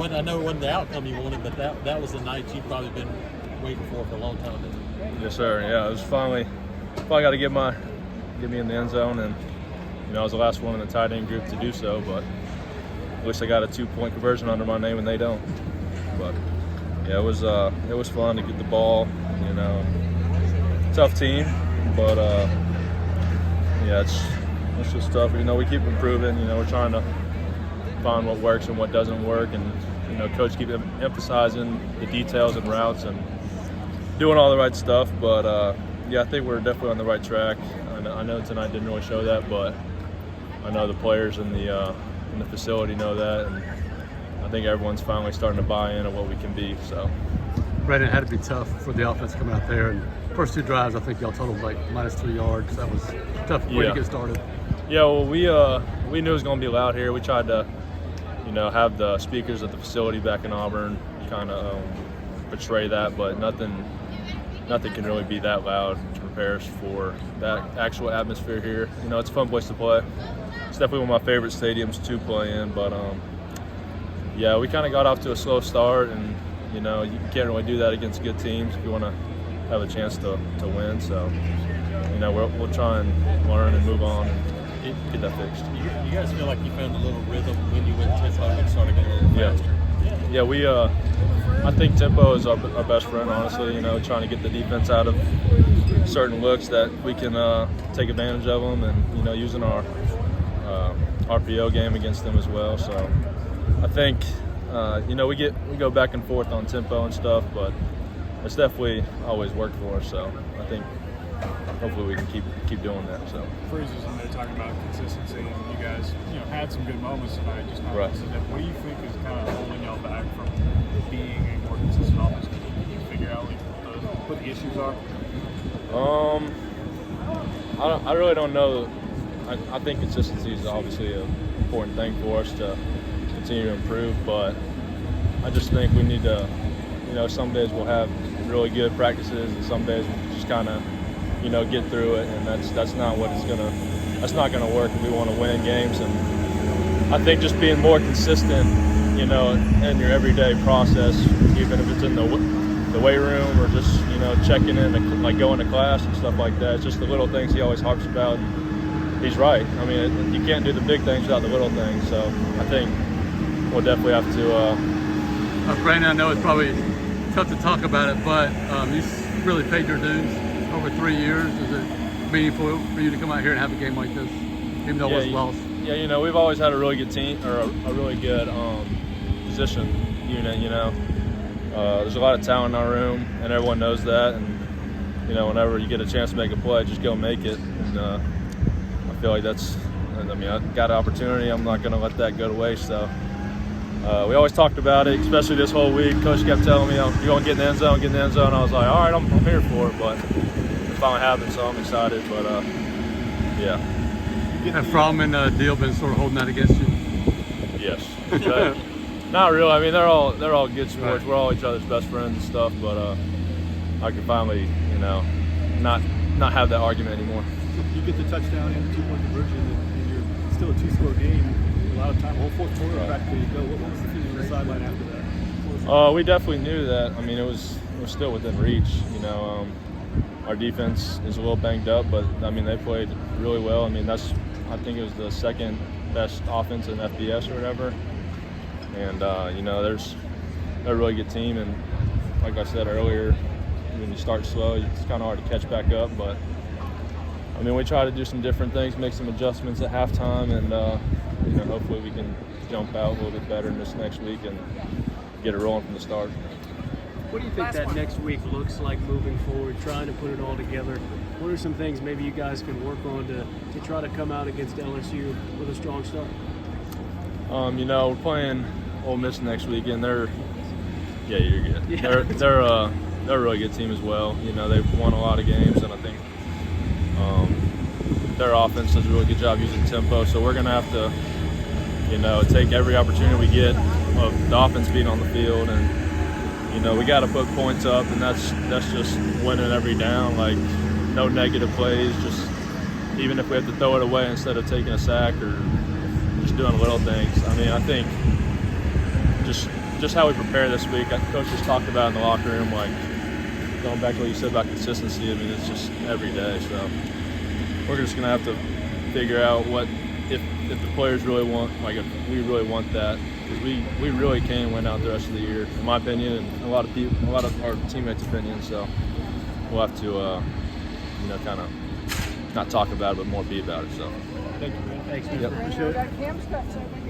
I know it wasn't the outcome you wanted, but that was the night you've probably been waiting for a long time. Yes, sir. Yeah, it was finally got to get me in the end zone, and I was the last one in the tight end group to do so. But at least I got a 2-point conversion under my name, and they don't. But yeah, it was fun to get the ball. Tough team, but yeah, it's just tough. We keep improving. We're trying to find what works and what doesn't work, and coach keep emphasizing the details and routes and doing all the right stuff. But yeah, I think we're definitely on the right track. I know tonight didn't really show that, but I know the players in the facility know that, and I think everyone's finally starting to buy in on what we can be. So, Brandon, it had to be tough for the offense to come out there, and first 2 drives I think y'all totaled like -3 yards. That was a tough way to get started. Yeah, well, we knew it was going to be loud here. We tried to have the speakers at the facility back in Auburn kind of portray that, but nothing can really be that loud to prepare us for that actual atmosphere here. It's a fun place to play. It's definitely one of my favorite stadiums to play in, but yeah, we kind of got off to a slow start, and you can't really do that against good teams if you want to have a chance to win. So we'll try and learn and move on and get that fixed. You guys feel like you found a little rhythm when you went tempo and started going a little faster? Yeah, I think tempo is our best friend, honestly. Trying to get the defense out of certain looks that we can take advantage of them, and using our RPO game against them as well. So I think we go back and forth on tempo and stuff, but it's definitely always worked for us. So I think hopefully we can keep doing that. So Frazier's in there talking about consistency, and you guys had some good moments tonight, just not consistent. What do you think is kind of holding y'all back from being a more consistent offense? Can you figure out what the issues are? I really don't know. I think consistency is obviously an important thing for us to continue to improve, but I just think we need to, some days we'll have really good practices, and some days we'll just kind of, get through it, and that's not gonna work if we want to win games. And I think just being more consistent, in your everyday process, even if it's in the weight room or just checking in, like going to class and stuff like that. It's just the little things he always harps about. He's right. I mean, you can't do the big things without the little things. So I think we'll definitely have to. Brandon, I know it's probably tough to talk about it, but you really paid your dues over 3 years. Is it meaningful for you to come out here and have a game like this, even though it was lost? Yeah, we've always had a really good team, or a really good position unit. There's a lot of talent in our room, and everyone knows that. And whenever you get a chance to make a play, just go make it. And I feel like I got an opportunity. I'm not going to let that go to waste. So we always talked about it, especially this whole week. Coach kept telling me, "You're going to get in the end zone, get in the end zone." I was like, "All right, I'm here for it." But it finally happened, so I'm excited. But yeah. Have Fromm and Deal been sort of holding that against you? Yes. Not really. I mean, they're all good sports. Right. We're all each other's best friends and stuff. But I can finally, not have that argument anymore. You get the touchdown and the 2-point conversion, and you're still a 2-score game. A lot of time, whole fourth quarter practically to go. What was the feeling on the sideline after that? We definitely knew that. I mean, it was still within reach. Our defense is a little banged up, but I mean, they played really well. I mean, I think it was the second best offense in FBS or whatever. And they're a really good team. And like I said earlier, when you start slow, it's kind of hard to catch back up. But I mean, we try to do some different things, make some adjustments at halftime, and hopefully we can jump out a little bit better in this next week and get it rolling from the start. What do you think that next week looks like moving forward, trying to put it all together? What are some things maybe you guys can work on to try to come out against LSU with a strong start? We're playing Ole Miss next weekend. You're good. Yeah. They're a really good team as well. They've won a lot of games, and I think their offense does a really good job using tempo. So we're going to have to, take every opportunity we get of the offense being on the field, and we got to put points up, and that's just winning every down. Like, no negative plays. Just even if we have to throw it away instead of taking a sack or just doing little things. I mean, I think just just how we prepare this week. Coach just talked about in the locker room, like going back to what you said about consistency. I mean, it's just every day. So we're just gonna have to figure out what if the players really want, like if we really want that, because we really can win out the rest of the year, in my opinion, and a lot of our teammates' opinions. So we'll have to kind of not talk about it, but more be about it. So thank you. Thanks, man. Yep. Appreciate it.